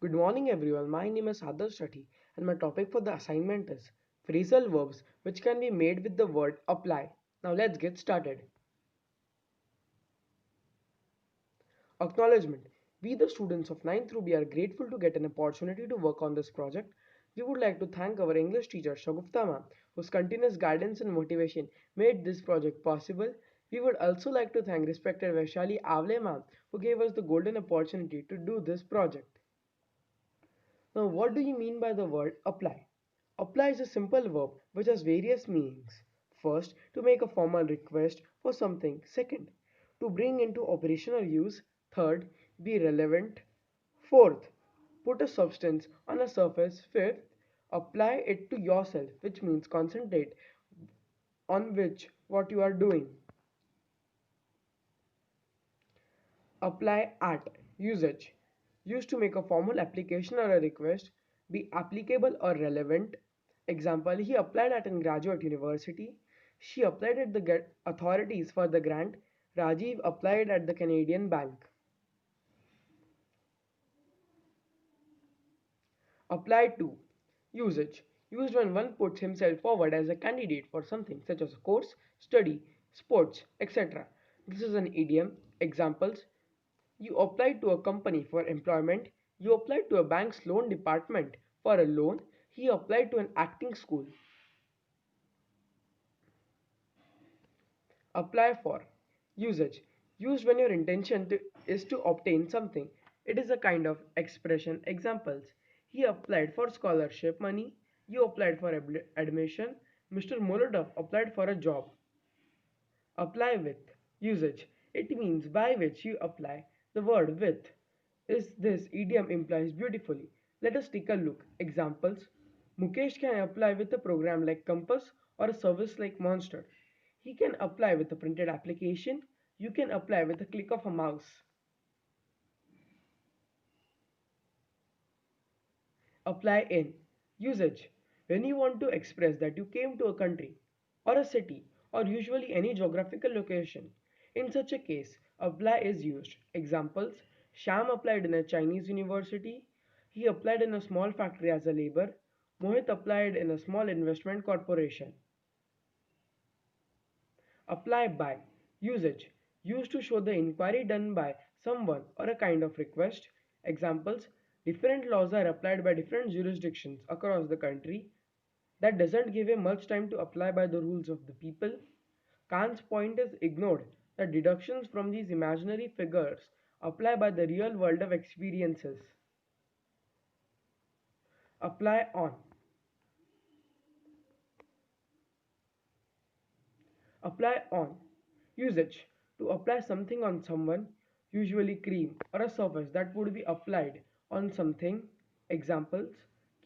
Good morning everyone, my name is Adarsh Shetty and my topic for the assignment is phrasal verbs which can be made with the word apply. Now let's get started. Acknowledgement. We the students of 9th Ruby are grateful to get an opportunity to work on this project. We would like to thank our English teacher Shagufta ma'am whose continuous guidance and motivation made this project possible. We would also like to thank respected Vaishali Avle ma'am who gave us the golden opportunity to do this project. Now, what do you mean by the word apply? Apply is a simple verb which has various meanings. First, to make a formal request for something. Second, to bring into operational use. Third, be relevant. Fourth, put a substance on a surface. Fifth, apply it to yourself, which means concentrate on which what you are doing. Apply at usage. Used to make a formal application or a request, be applicable or relevant. Example, he applied at a graduate university. She applied at the authorities for the grant. Rajiv applied at the Canadian bank. Apply to usage. Used when one puts himself forward as a candidate for something such as a course, study, sports, etc. This is an idiom. Examples: you applied to a company for employment. You applied to a bank's loan department for a loan. He applied to an acting school. Apply for usage. Used when your is to obtain something. It is a kind of expression. Examples: he applied for scholarship money. You applied for admission. Mr. Molodov applied for a job. Apply with usage. It means by which you apply. The word with is this idiom implies beautifully. Let us take a look. Examples: Mukesh can apply with a program like Compass or a service like Monster. He can apply with a printed application. You can apply with a click of a mouse. Apply in usage. When you want to express that you came to a country or a city or usually any geographical location. In such a case, apply is used. Examples: Sham applied in a Chinese university. He applied in a small factory as a labor. Mohit applied in a small investment corporation. Apply by usage. Used to show the inquiry done by someone or a kind of request. Examples: different laws are applied by different jurisdictions across the country. That doesn't give him much time to apply by the rules of the people. Kant's point is ignored that deductions from these imaginary figures apply by the real world of experiences. Apply on. Apply on. Usage. To apply something on someone, usually cream or a surface that would be applied on something. Examples: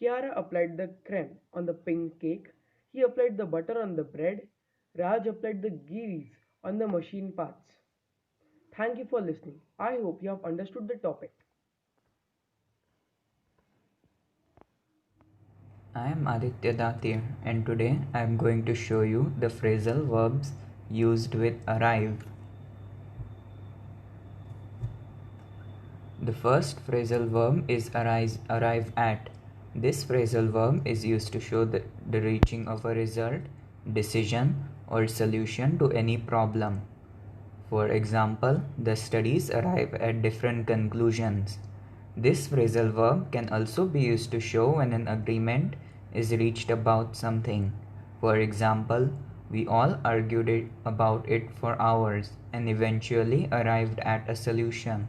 Kiara applied the creme on the pink cake. He applied the butter on the bread. Raj applied the grease on the machine parts. Thank you for listening. I hope you have understood the topic. I am Aditya Datir and today I am going to show you the phrasal verbs used with arrive. The first phrasal verb is arrive at. This phrasal verb is used to show the reaching of a result, decision, or solution to any problem. For example, the studies arrive at different conclusions. This phrasal verb can also be used to show when an agreement is reached about something. For example, we all argued about it for hours and eventually arrived at a solution.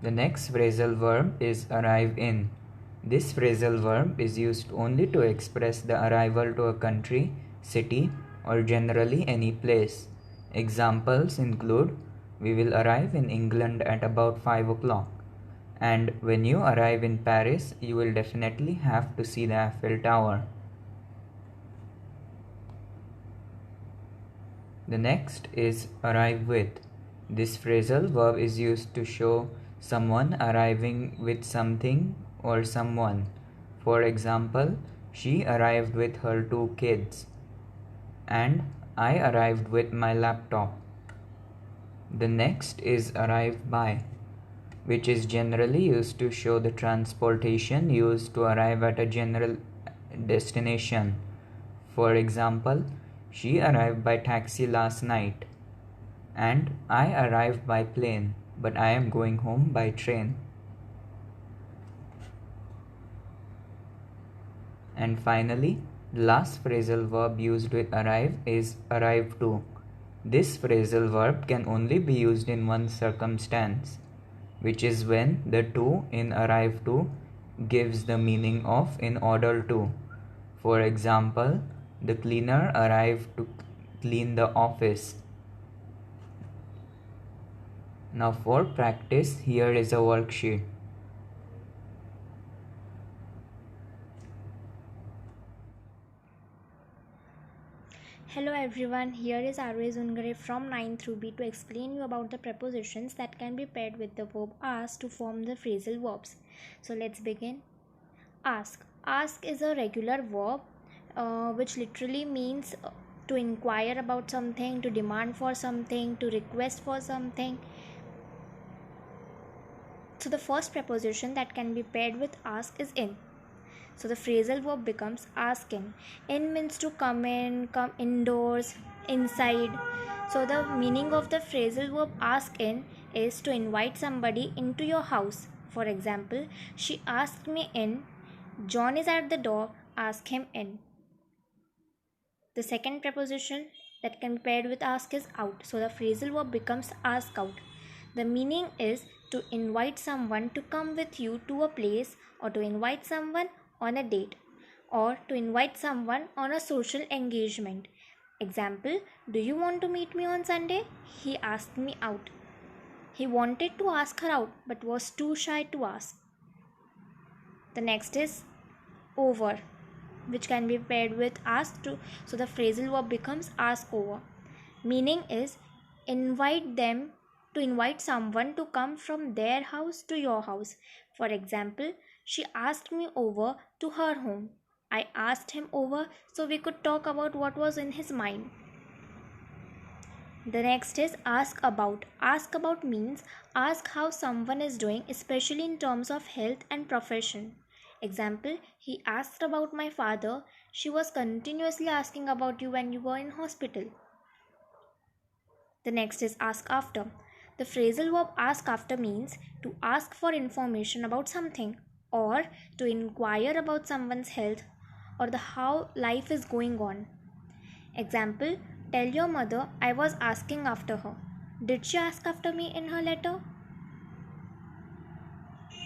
The next phrasal verb is arrive in. This phrasal verb is used only to express the arrival to a country, city, or generally any place. Examples include: we will arrive in England at about 5 o'clock. And when you arrive in Paris, you will definitely have to see the Eiffel Tower. The next is arrive with. This phrasal verb is used to show someone arriving with something or someone. For example, she arrived with her 2 kids. And I arrived with my laptop. The next is arrive by, which is generally used to show the transportation used to arrive at a general destination. For example, she arrived by taxi last night, and I arrived by plane, but I am going home by train. And finally, the last phrasal verb used with arrive is arrive to. This phrasal verb can only be used in one circumstance, which is when the to in arrive to gives the meaning of in order to. For example, the cleaner arrived to clean the office. Now for practice, here is a worksheet. Hello everyone, here is Arwe Zungare from 9 through B to explain you about the prepositions that can be paired with the verb ask to form the phrasal verbs. So let's begin. Ask. Ask is a regular verb which literally means to inquire about something, to demand for something, to request for something. So the first preposition that can be paired with ask is in. So the phrasal verb becomes asking. In means to come in, come indoors, inside. So the meaning of the phrasal verb ask in is to invite somebody into your house. For example, she asked me in. John is at the door, ask him in. The second preposition that can be paired with ask is out. So the phrasal verb becomes ask out. The meaning is to invite someone to come with you to a place, or to invite someone on a date, or to invite someone on a social engagement. Example, do you want to meet me on Sunday? He asked me out. He wanted to ask her out but was too shy to ask. The next is over, which can be paired with ask to. So the phrasal verb becomes ask over. Meaning is invite them, to invite someone to come from their house to your house. For example, she asked me over to her home. I asked him over so we could talk about what was in his mind. The next is ask about. Ask about means ask how someone is doing, especially in terms of health and profession. Example, he asked about my father. She was continuously asking about you when you were in hospital. The next is ask after. The phrasal verb ask after means to ask for information about something, or to inquire about someone's health or the how life is going on. Example, tell your mother I was asking after her. Did she ask after me in her letter?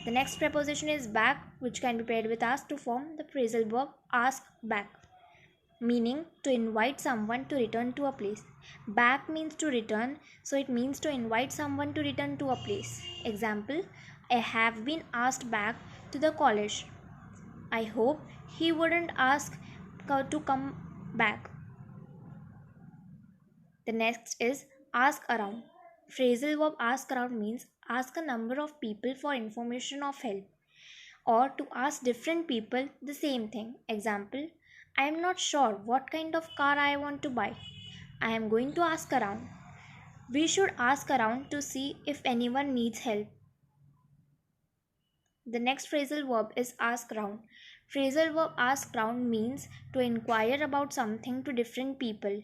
The next preposition is back, which can be paired with ask to form the phrasal verb ask back, meaning to invite someone to return to a place. Back means to return, so it means to invite someone to return to a place. Example, I have been asked back to the college. I hope he wouldn't ask to come back. The next is ask around. Phrasal verb ask around means ask a number of people for information of help, or to ask different people the same thing. Example, I am not sure what kind of car I want to buy. I am going to ask around. We should ask around to see if anyone needs help. The next phrasal verb is ask round. Phrasal verb ask round means to inquire about something to different people,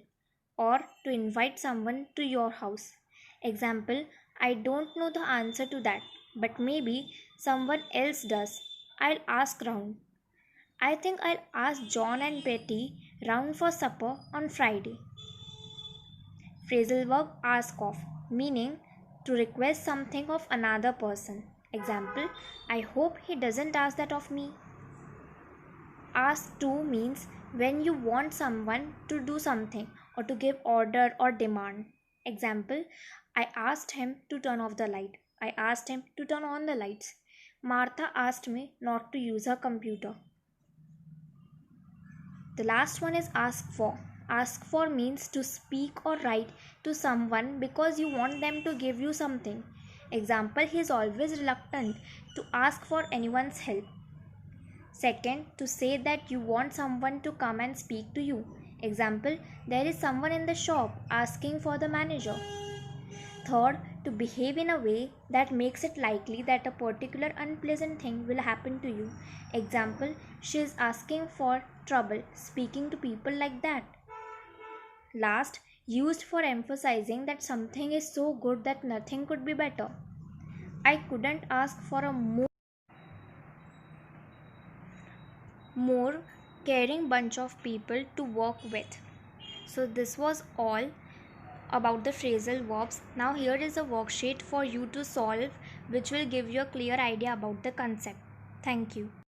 or to invite someone to your house. Example, I don't know the answer to that, but maybe someone else does. I'll ask round. I think I'll ask John and Betty round for supper on Friday. Phrasal verb ask of, meaning to request something of another person. Example, I hope he doesn't ask that of me. Ask to means when you want someone to do something, or to give order or demand. Example, I asked him to turn off the light. I asked him to turn on the lights. Martha asked me not to use her computer. The last one is ask for. Ask for means to speak or write to someone because you want them to give you something. Example, he is always reluctant to ask for anyone's help. Second, to say that you want someone to come and speak to you. Example, there is someone in the shop asking for the manager. Third, to behave in a way that makes it likely that a particular unpleasant thing will happen to you. Example, she is asking for trouble speaking to people like that. Last, used for emphasizing that something is so good that nothing could be better. I couldn't ask for a more caring bunch of people to work with. So, this was all about the phrasal verbs. Now, here is a worksheet for you to solve, which will give you a clear idea about the concept. Thank you.